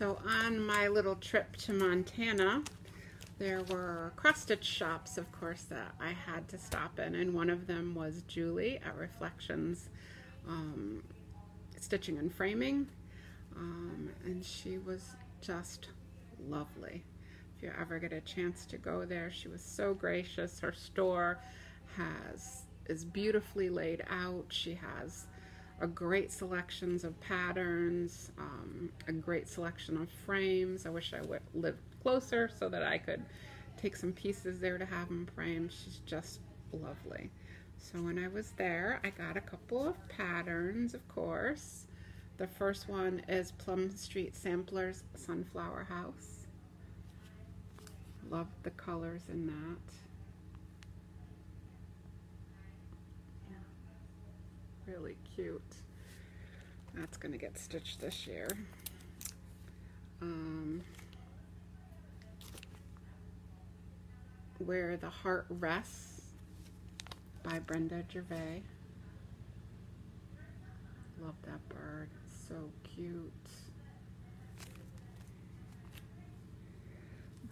So on my little trip to Montana, there were cross-stitch shops, of course, that I had to stop in, and one of them was Julie at Reflections Stitching and Framing, and she was just lovely. If you ever get a chance to go there, she was so gracious. Her store is beautifully laid out. She has a great selections of patterns, a great selection of frames. I wish I would live closer so that I could take some pieces there to have them framed. She's just lovely. So when I was there, I got a couple of patterns, of course. The first one is Plum Street Samplers Sunflower House. Love the colors in that. Really cute. That's going to get stitched this year. Where the Heart Rests by Brenda Gervais. Love that bird. So cute.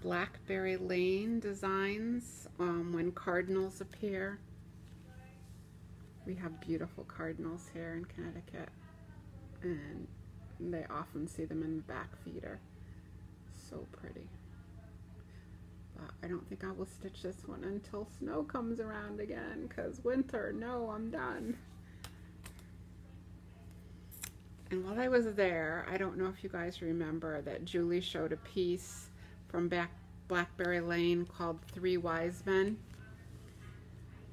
Blackberry Lane Designs, When Cardinals Appear. We have beautiful cardinals here in Connecticut, and they often see them in the back feeder. So pretty. But I don't think I will stitch this one until snow comes around again, because winter, no, I'm done. And while I was there, I don't know if you guys remember that Julie showed a piece from Blackberry Lane called Three Wise Men.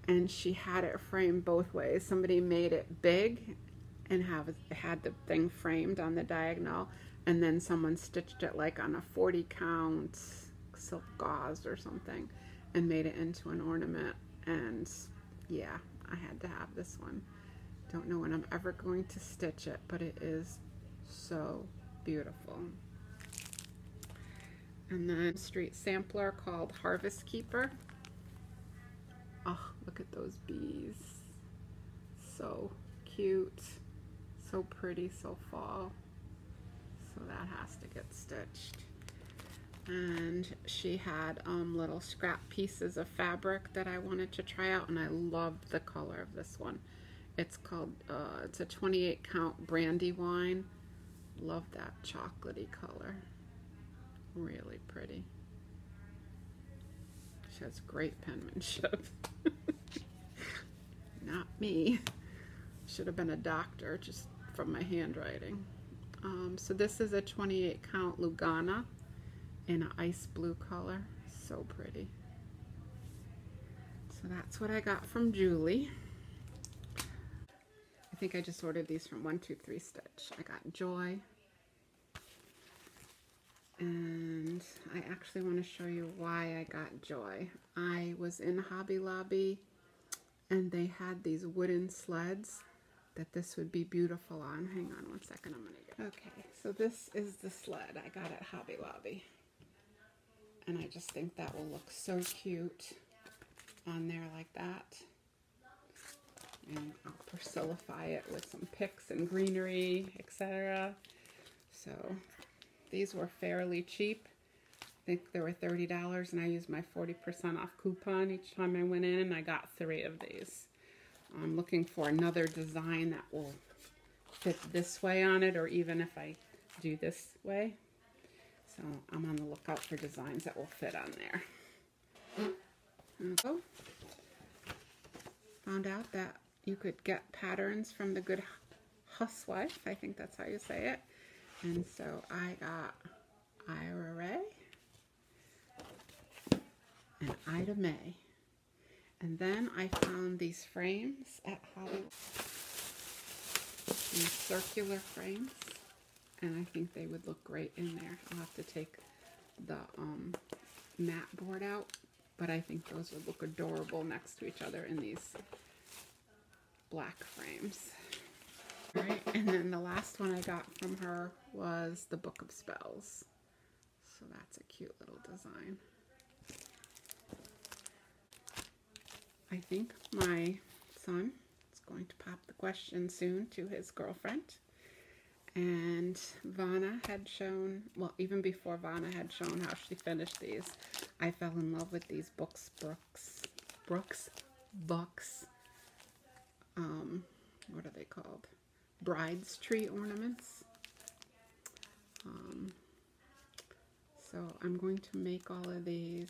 And she had it framed both ways. Somebody made it big and had the thing framed on the diagonal, and then someone stitched it like on a 40 count silk gauze or something and made it into an ornament. And yeah, I had to have this one. Don't know when I'm ever going to stitch it, but it is so beautiful. And then street sampler called Harvest Keeper. Oh, look at those bees. So cute. So pretty, so fall. So that has to get stitched. And she had little scrap pieces of fabric that I wanted to try out, and I loved the color of this one. It's called, it's a 28 count Brandywine. Love that chocolatey color. Really pretty. She has great penmanship. Not me. Should have been a doctor just from my handwriting. So this is a 28 count Lugana in an ice blue color. So pretty. So that's what I got from Julie. I think I just ordered these from 123 Stitch. I got Joy. And I actually want to show you why I got Joy. I was in Hobby Lobby and they had these wooden sleds that this would be beautiful on. Hang on one second, I'm gonna get. Okay, so this is the sled I got at Hobby Lobby. And I just think that will look so cute on there like that. And I'll personify it with some picks and greenery, etc. So these were fairly cheap. I think they were $30, and I used my 40% off coupon each time I went in, and I got 3 of these. I'm looking for another design that will fit this way on it, or even if I do this way. So I'm on the lookout for designs that will fit on there. So, found out that you could get patterns from the Good Housewife. I think that's how you say it. And so I got Ira Ray and Ida May. And then I found these frames at Hollywood. These circular frames. And I think they would look great in there. I'll have to take the mat board out. But I think those would look adorable next to each other in these black frames. Alright, and then the last one I got from her was the Book of Spells. So that's a cute little design. I think my son is going to pop the question soon to his girlfriend. And Vanna had shown, well, even before Vanna had shown how she finished these, I fell in love with these Brooks. What are they called? Bride's tree ornaments. So I'm going to make all of these.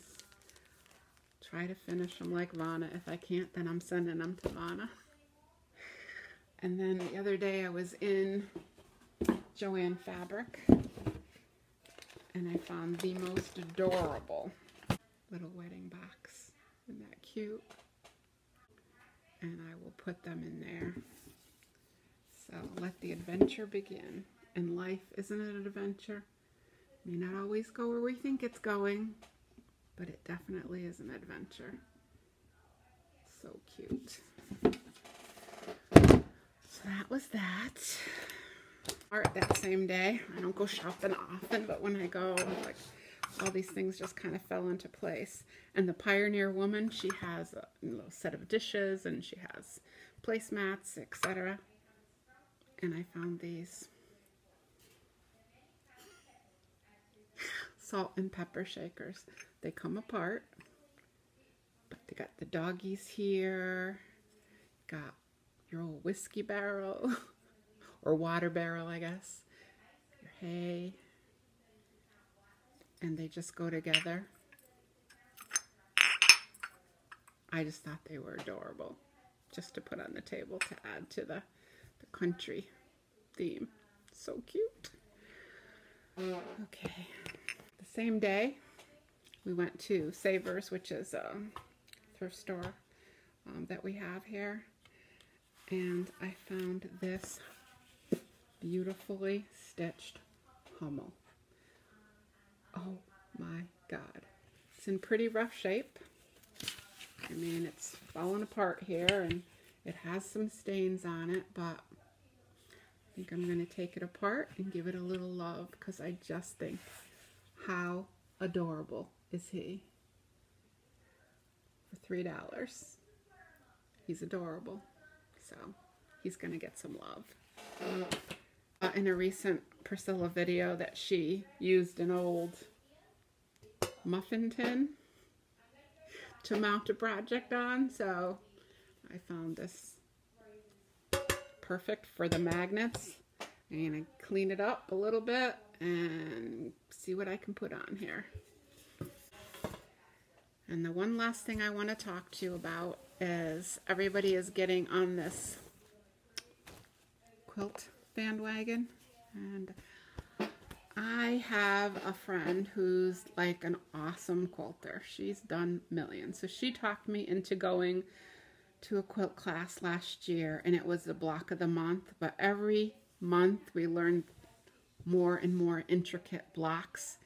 Try to finish them like Vanna. If I can't, then I'm sending them to Vanna. And then the other day I was in Joann Fabric and I found the most adorable little wedding box. Isn't that cute? And I will put them in there. So let the adventure begin. And life, isn't it an adventure? May not always go where we think it's going, but it definitely is an adventure. So cute. So that was that. Art that same day. I don't go shopping often, but when I go, like, all these things just kind of fell into place. And the Pioneer woman, she has a little set of dishes and she has placemats, etc. And I found these salt and pepper shakers. They come apart, but they got the doggies here, got your old whiskey barrel, or water barrel, I guess, your hay, and they just go together. I just thought they were adorable, just to put on the table to add to the country theme. So cute. Okay. The same day, we went to Savers, which is a thrift store that we have here, and I found this beautifully stitched hummel. Oh my God. It's in pretty rough shape. I mean, it's falling apart here and it has some stains on it, but I think I'm going to take it apart and give it a little love because I just think, how adorable is he? For $3. He's adorable. So he's going to get some love. In a recent Priscilla video that she used an old muffin tin to mount a project on, so I found this perfect for the magnets. I'm going to clean it up a little bit and see what I can put on here. And the one last thing I want to talk to you about is everybody is getting on this quilt bandwagon, and I have a friend who's like an awesome quilter. She's done millions. So she talked me into going to a quilt class last year, and it was the block of the month, but every month we learned more and more intricate blocks,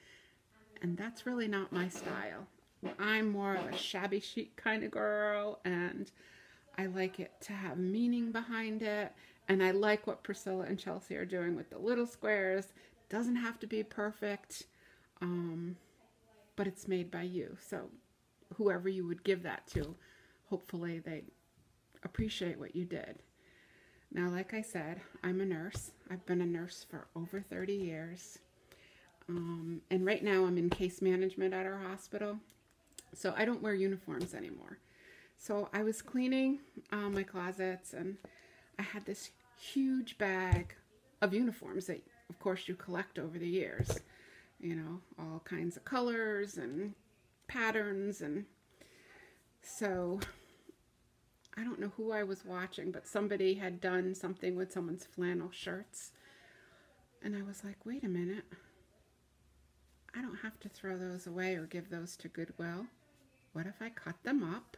and that's really not my style. I'm more of a shabby chic kind of girl, and I like it to have meaning behind it, and I like what Priscilla and Chelsea are doing with the little squares. Doesn't have to be perfect, but it's made by you. So whoever you would give that to, hopefully they appreciate what you did. Now, like I said, I'm a nurse. I've been a nurse for over 30 years. And right now I'm in case management at our hospital. So I don't wear uniforms anymore. So I was cleaning my closets, and I had this huge bag of uniforms that, of course, you collect over the years. You know, all kinds of colors and patterns. And so I don't know who I was watching, but somebody had done something with someone's flannel shirts. And I was like, wait a minute. I don't have to throw those away or give those to Goodwill. What if I cut them up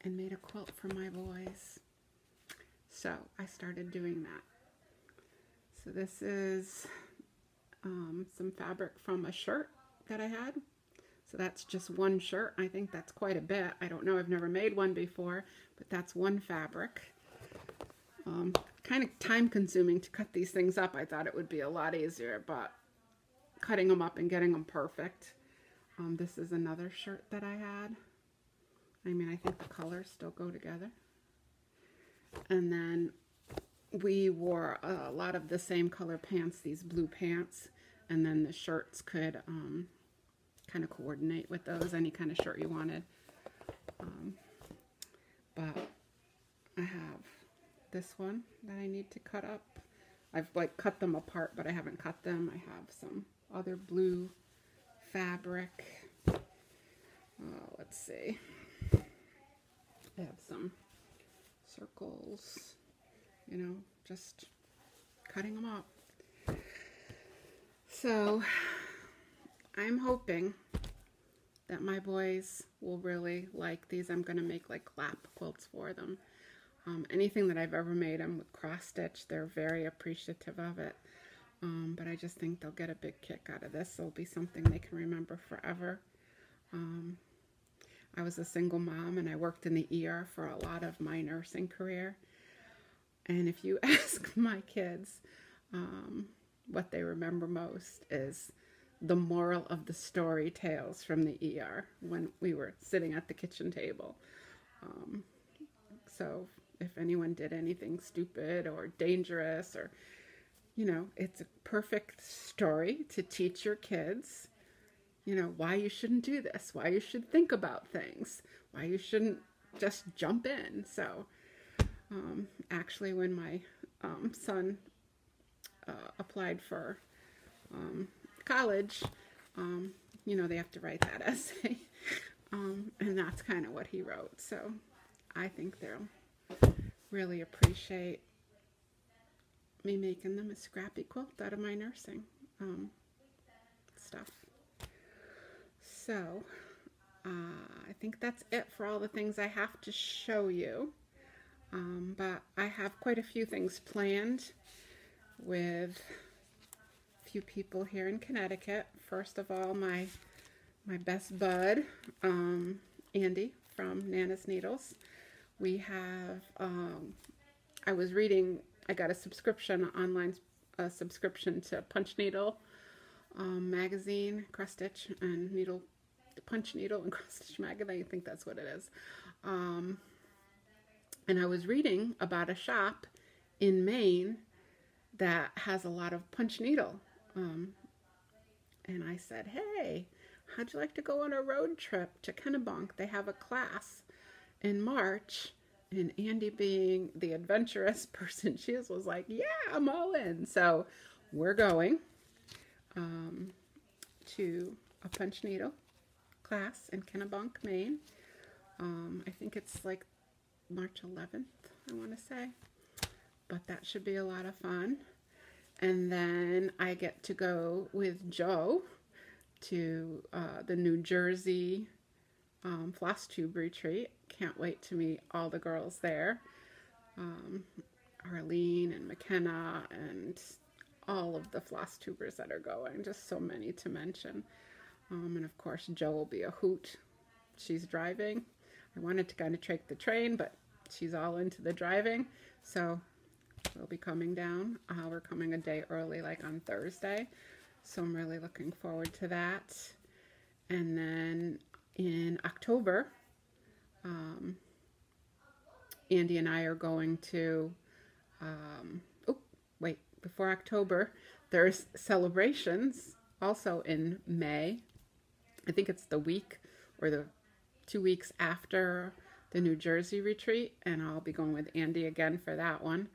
and made a quilt for my boys? So I started doing that. So this is some fabric from a shirt that I had. So that's just one shirt. I think that's quite a bit. I don't know, I've never made one before, but that's one fabric. Kind of time consuming to cut these things up. I thought it would be a lot easier, but cutting them up and getting them perfect. This is another shirt that I had. I mean, I think the colors still go together. And then we wore a lot of the same color pants, these blue pants, and then the shirts could kind of coordinate with those, any kind of shirt you wanted. But I have this one that I need to cut up. I've like cut them apart, but I haven't cut them. I have some other blue fabric. Let's see. I have some circles, you know, just cutting them up. So I'm hoping that my boys will really like these. I'm going to make like lap quilts for them. Anything that I've ever made them with cross stitch, they're very appreciative of it. But I just think they'll get a big kick out of this. It'll be something they can remember forever. I was a single mom and I worked in the ER for a lot of my nursing career. And if you ask my kids what they remember most is the moral of the story tales from the ER when we were sitting at the kitchen table. So if anyone did anything stupid or dangerous, or, you know, it's a perfect story to teach your kids, you know, why you shouldn't do this, why you should think about things, why you shouldn't just jump in. So actually when my son applied for college, you know, they have to write that essay. And that's kind of what he wrote. So I think they'll really appreciate me making them a scrappy quilt out of my nursing stuff. So I think that's it for all the things I have to show you. But I have quite a few things planned with a few people here in Connecticut. First of all, my best bud, Andy from Nana's Needles. We have, I was reading, I got a subscription, online subscription to Punch Needle magazine, Cross Stitch and Needle, Punch Needle and Cross Stitch magazine, I think that's what it is. And I was reading about a shop in Maine that has a lot of punch needle. And I said, hey, how'd you like to go on a road trip to Kennebunk? They have a class in March. And Andy, being the adventurous person she is, was like, yeah, I'm all in. So we're going to a punch needle class in Kennebunk, Maine. I think it's like March 11th, I want to say. But that should be a lot of fun. And then I get to go with Joe to the New Jersey Flosstube retreat. Can't wait to meet all the girls there. Arlene and McKenna and all of the Flosstubers that are going. Just so many to mention. And of course, Joe will be a hoot. She's driving. I wanted to kind of take the train, but she's all into the driving. So we'll be coming down. We're coming a day early, like on Thursday. So I'm really looking forward to that. And then in October, Andy and I are going to, before October, there's celebrations also in May. I think it's the week or the 2 weeks after the New Jersey retreat, and I'll be going with Andy again for that one.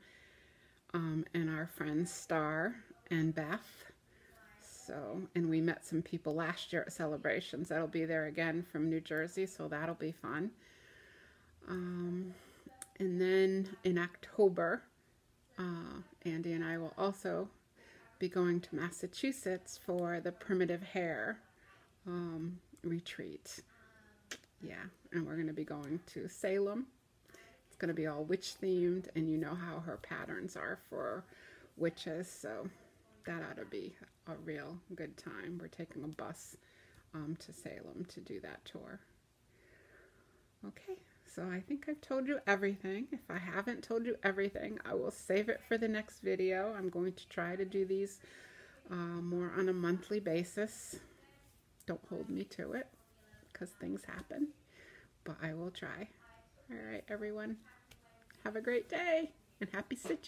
And our friends Star and Beth. So, and we met some people last year at celebrations that'll be there again from New Jersey, so that'll be fun. And then in October, Andy and I will also be going to Massachusetts for the Primitive Hair retreat. Yeah, and we're going to be going to Salem. It's going to be all witch themed, and you know how her patterns are for witches, so that ought to be a real good time. We're taking a bus to Salem to do that tour. Okay, so I think I've told you everything. If I haven't told you everything, I will save it for the next video. I'm going to try to do these more on a monthly basis. Don't hold me to it, because things happen, but I will try. All right, everyone, have a great day and happy stitching.